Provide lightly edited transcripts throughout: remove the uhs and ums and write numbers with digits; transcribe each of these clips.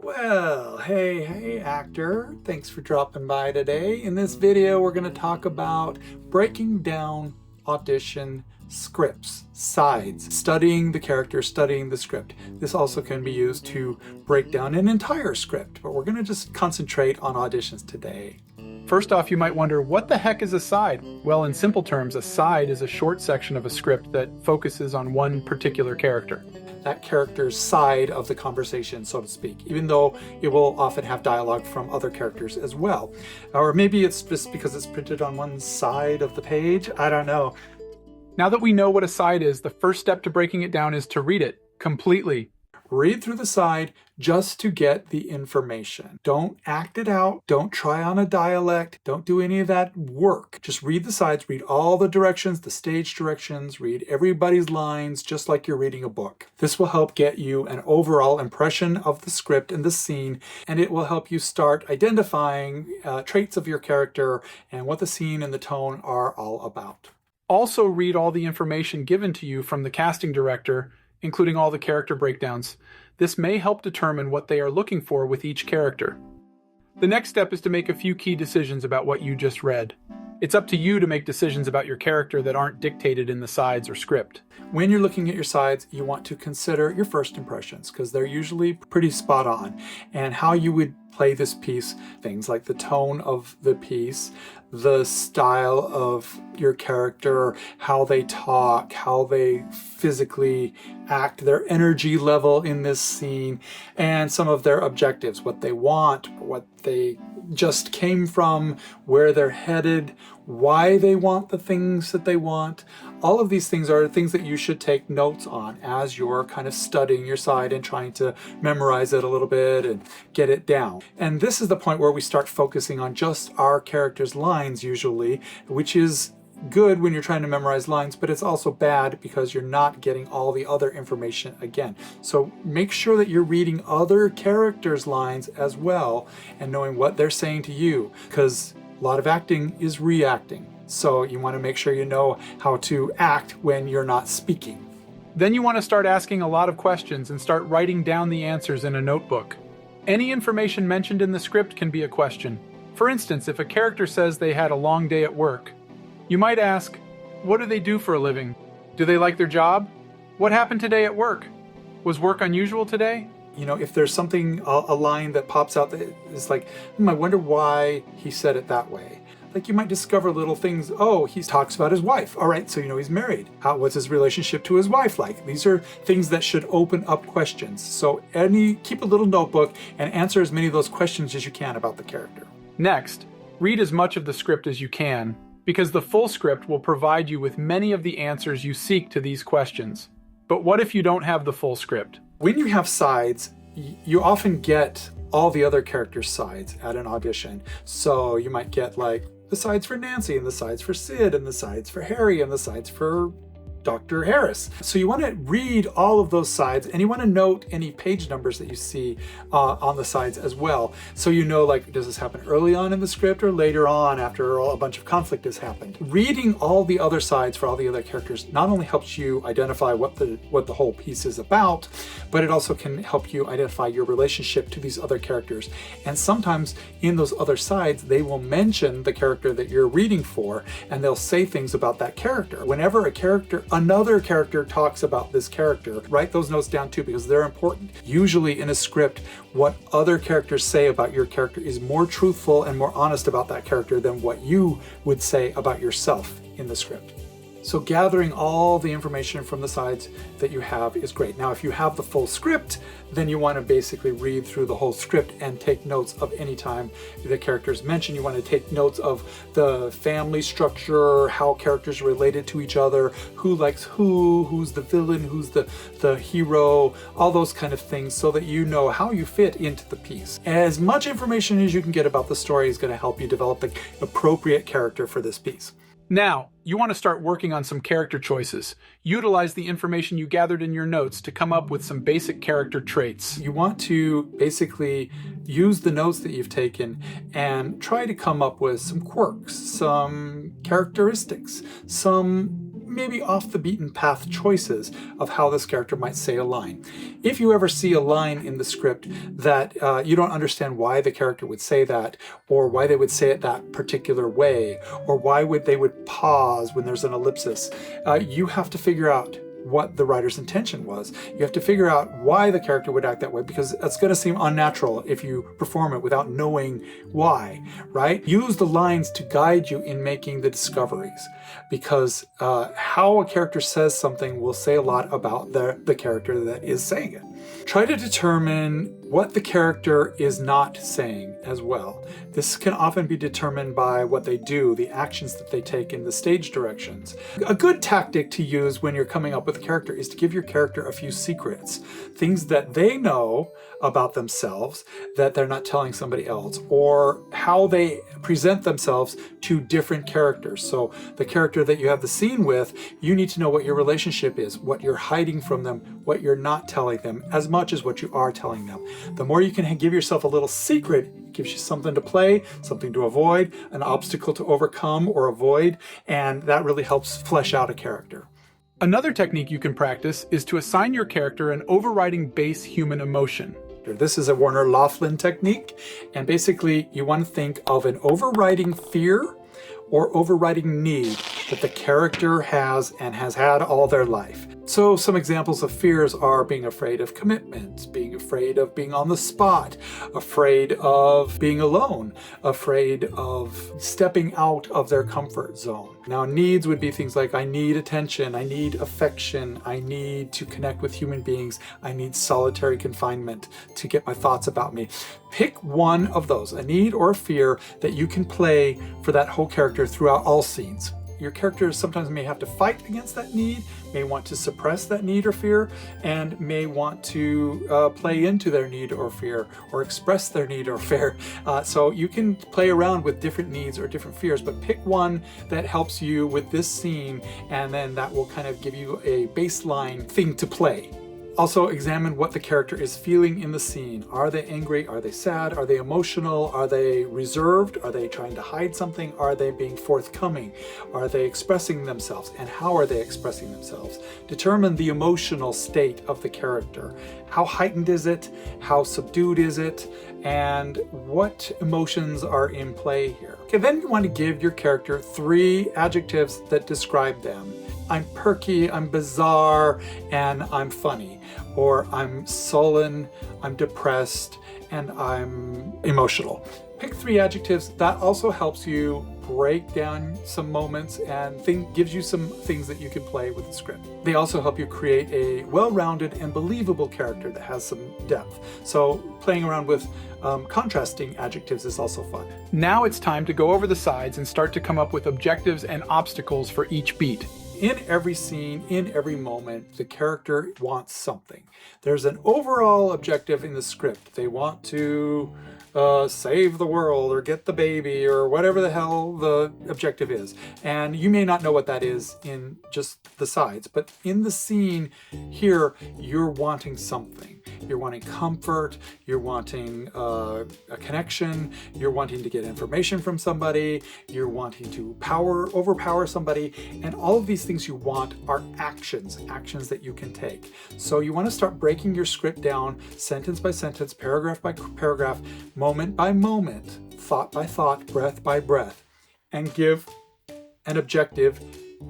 Well, hey actor, thanks for dropping by today. In this video, we're going to talk about breaking down audition scripts, sides, studying the character, studying the script. This also can be used to break down an entire script, but we're going to just concentrate on auditions today. First off, you might wonder, what the heck is a side? Well, in simple terms, a side is a short section of a script that focuses on one particular character. That character's side of the conversation, so to speak, even though it will often have dialogue from other characters as well. Or maybe it's just because it's printed on one side of the page. I don't know. Now that we know what a side is, the first step to breaking it down is to read it completely. Read through the side just to get the information. Don't act it out. Don't try on a dialect. Don't do any of that work. Just read the sides, read all the directions, the stage directions, read everybody's lines, just like you're reading a book. This will help get you an overall impression of the script and the scene, and it will help you start identifying traits of your character and what the scene and the tone are all about. Also read all the information given to you from the casting director, including all the character breakdowns. This may help determine what they are looking for with each character. The next step is to make a few key decisions about what you just read. It's up to you to make decisions about your character that aren't dictated in the sides or script. When you're looking at your sides, you want to consider your first impressions because they're usually pretty spot on, and how you would play this piece, things like the tone of the piece, the style of your character, how they talk, how they physically act, their energy level in this scene, and some of their objectives, what they want, what they just came from, where they're headed, why they want the things that they want. All of these things are things that you should take notes on as you're kind of studying your side and trying to memorize it a little bit and get it down. And this is the point where we start focusing on just our character's lines usually, which is good when you're trying to memorize lines, but it's also bad because you're not getting all the other information again. So make sure that you're reading other characters' lines as well and knowing what they're saying to you, because a lot of acting is reacting. So you want to make sure you know how to act when you're not speaking. Then you want to start asking a lot of questions and start writing down the answers in a notebook. Any information mentioned in the script can be a question. For instance, if a character says they had a long day at work, you might ask, what do they do for a living? Do they like their job? What happened today at work? Was work unusual today? You know, if there's something, a line that pops out that is like, I wonder why he said it that way. Like, you might discover little things. Oh, he talks about his wife. All right, so you know he's married. What's his relationship to his wife like? These are things that should open up questions. So keep a little notebook and answer as many of those questions as you can about the character. Next, read as much of the script as you can, because the full script will provide you with many of the answers you seek to these questions. But what if you don't have the full script? When you have sides, you often get all the other characters' sides at an audition. So you might get like the sides for Nancy, and the sides for Sid, and the sides for Harry, and the sides for Dr. Harris. So you want to read all of those sides, and you want to note any page numbers that you see on the sides as well. So you know, like, does this happen early on in the script or later on after a bunch of conflict has happened? Reading all the other sides for all the other characters not only helps you identify what the whole piece is about, but it also can help you identify your relationship to these other characters. And sometimes in those other sides, they will mention the character that you're reading for, and they'll say things about that character. Whenever another character talks about this character, write those notes down too, because they're important. Usually in a script, what other characters say about your character is more truthful and more honest about that character than what you would say about yourself in the script. So gathering all the information from the sides that you have is great. Now, if you have the full script, then you want to basically read through the whole script and take notes of any time the characters mentioned. You want to take notes of the family structure, how characters are related to each other, who likes who's the villain, who's the hero, all those kind of things, so that you know how you fit into the piece. As much information as you can get about the story is going to help you develop the appropriate character for this piece. Now, you want to start working on some character choices. Utilize the information you gathered in your notes to come up with some basic character traits. You want to basically use the notes that you've taken and try to come up with some quirks, some characteristics, some maybe off the beaten path choices of how this character might say a line. If you ever see a line in the script that you don't understand why the character would say that, or why they would say it that particular way, or why they would pause when there's an ellipsis, you have to figure out what the writer's intention was. You have to figure out why the character would act that way, because it's going to seem unnatural if you perform it without knowing why, right? Use the lines to guide you in making the discoveries, because how a character says something will say a lot about the character that is saying it. Try to determine what the character is not saying as well. This can often be determined by what they do, the actions that they take, in the stage directions. A good tactic to use when you're coming up with a character is to give your character a few secrets, things that they know about themselves that they're not telling somebody else, or how they present themselves to different characters. So the character that you have the scene with, you need to know what your relationship is, what you're hiding from them, what you're not telling them, as much as what you are telling them. The more you can give yourself a little secret, it gives you something to play, something to avoid, an obstacle to overcome or avoid, and that really helps flesh out a character. Another technique you can practice is to assign your character an overriding base human emotion. This is a Warner Laughlin technique, and basically you want to think of an overriding fear or overriding need that the character has and has had all their life. So some examples of fears are being afraid of commitment, being afraid of being on the spot, afraid of being alone, afraid of stepping out of their comfort zone. Now, needs would be things like, I need attention, I need affection, I need to connect with human beings, I need solitary confinement to get my thoughts about me. Pick one of those, a need or a fear, that you can play for that whole character throughout all scenes. Your character sometimes may have to fight against that need, may want to suppress that need or fear, and may want to play into their need or fear, or express their need or fear. So you can play around with different needs or different fears, but pick one that helps you with this scene, and then that will kind of give you a baseline thing to play. Also, examine what the character is feeling in the scene. Are they angry? Are they sad? Are they emotional? Are they reserved? Are they trying to hide something? Are they being forthcoming? Are they expressing themselves? And how are they expressing themselves? Determine the emotional state of the character. How heightened is it? How subdued is it? And what emotions are in play here? Okay, then you want to give your character 3 adjectives that describe them. I'm perky, I'm bizarre, and I'm funny. Or I'm sullen, I'm depressed, and I'm emotional. Pick 3 adjectives. That also helps you break down some moments and gives you some things that you can play with the script. They also help you create a well-rounded and believable character that has some depth. So playing around with contrasting adjectives is also fun. Now it's time to go over the sides and start to come up with objectives and obstacles for each beat. In every scene, in every moment, the character wants something. There's an overall objective in the script. They want to save the world or get the baby or whatever the hell the objective is. And you may not know what that is in just the sides, but in the scene here, you're wanting something. You're wanting comfort, you're wanting a connection, you're wanting to get information from somebody, you're wanting to overpower somebody, and all of these things you want are actions that you can take. So you want to start breaking your script down sentence by sentence, paragraph by paragraph, moment by moment, thought by thought, breath by breath, and give an objective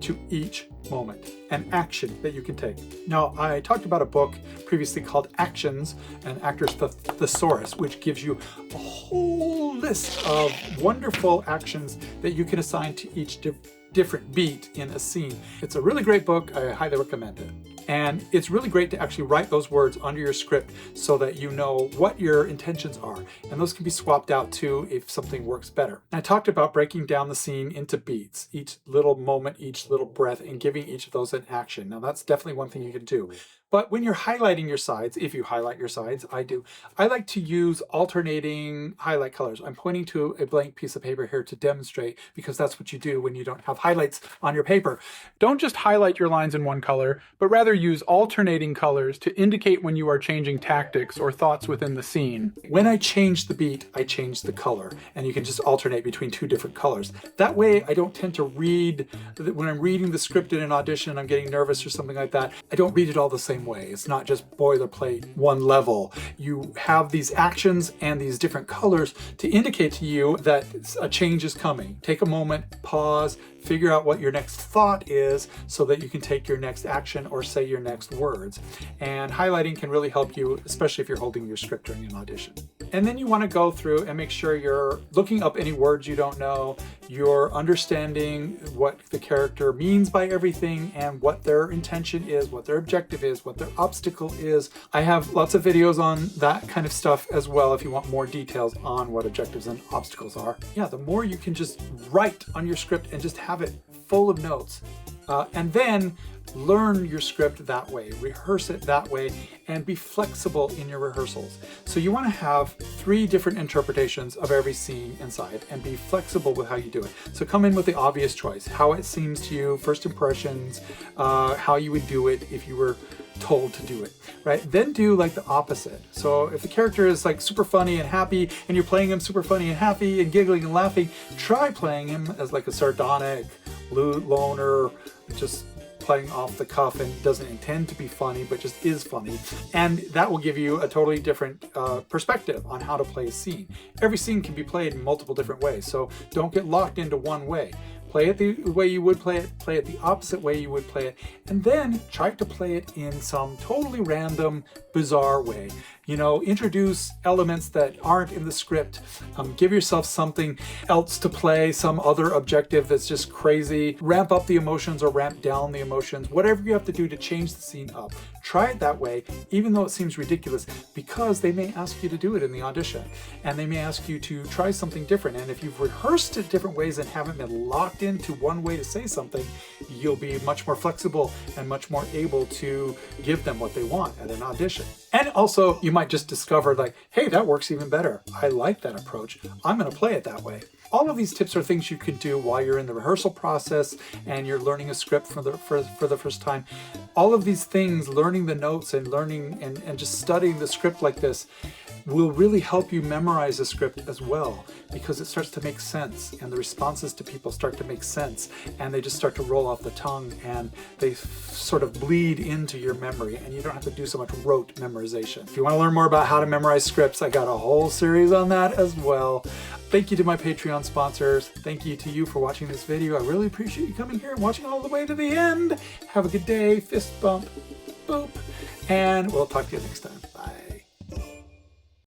to each moment, an action that you can take. Now, I talked about a book previously called Actions, and Actor's Thesaurus, which gives you a whole list of wonderful actions that you can assign to each different beat in a scene. It's a really great book. I highly recommend it. And it's really great to actually write those words under your script so that you know what your intentions are. And those can be swapped out too if something works better. I talked about breaking down the scene into beats, each little moment, each little breath, and giving each of those an action. Now that's definitely one thing you can do. But when you're highlighting your sides, if you highlight your sides, I do, I like to use alternating highlight colors. I'm pointing to a blank piece of paper here to demonstrate, because that's what you do when you don't have highlights on your paper. Don't just highlight your lines in one color, but rather use alternating colors to indicate when you are changing tactics or thoughts within the scene. When I change the beat, I change the color, and you can just alternate between two different colors. That way, I don't tend to read, when I'm reading the script in an audition, I'm getting nervous or something like that, I don't read it all the same way. It's not just boilerplate, one level. You have these actions and these different colors to indicate to you that a change is coming. Take a moment, pause, figure out what your next thought is so that you can take your next action or say your next words. And highlighting can really help you, especially if you're holding your script during an audition. And then you want to go through and make sure you're looking up any words you don't know, you're understanding what the character means by everything and what their intention is, what their objective is, what their obstacle is. I have lots of videos on that kind of stuff as well if you want more details on what objectives and obstacles are. Yeah, the more you can just write on your script and just have it full of notes, and then learn your script that way, rehearse it that way, and be flexible in your rehearsals. So you want to have 3 different interpretations of every scene inside and be flexible with how you do it. So come in with the obvious choice, how it seems to you, first impressions, how you would do it if you were told to do it, right? Then do like the opposite. So if the character is like super funny and happy and you're playing him super funny and happy and giggling and laughing, try playing him as like a sardonic loner, just playing off the cuff and doesn't intend to be funny but just is funny, and that will give you a totally different perspective on how to play a scene. Every scene can be played in multiple different ways, so don't get locked into one way. Play it the way you would play it the opposite way you would play it, and then try to play it in some totally random, bizarre way. You know, introduce elements that aren't in the script. Give yourself something else to play, some other objective that's just crazy. Ramp up the emotions or ramp down the emotions. Whatever you have to do to change the scene up. Try it that way, even though it seems ridiculous, because they may ask you to do it in the audition, and they may ask you to try something different. And if you've rehearsed it different ways and haven't been locked into one way to say something, you'll be much more flexible and much more able to give them what they want at an audition. And also, you might just discover like, hey, that works even better. I like that approach. I'm going to play it that way. All of these tips are things you can do while you're in the rehearsal process and you're learning a script for the first time. All of these things, learning the notes and learning and just studying the script like this, will really help you memorize the script as well, because it starts to make sense and the responses to people start to make sense and they just start to roll off the tongue and they sort of bleed into your memory and you don't have to do so much rote memorization. If you want to learn more about how to memorize scripts, I got a whole series on that as well. Thank you to my Patreon sponsors. Thank you to you for watching this video. I really appreciate you coming here and watching all the way to the end. Have a good day. Fist bump. Boop. And we'll talk to you next time.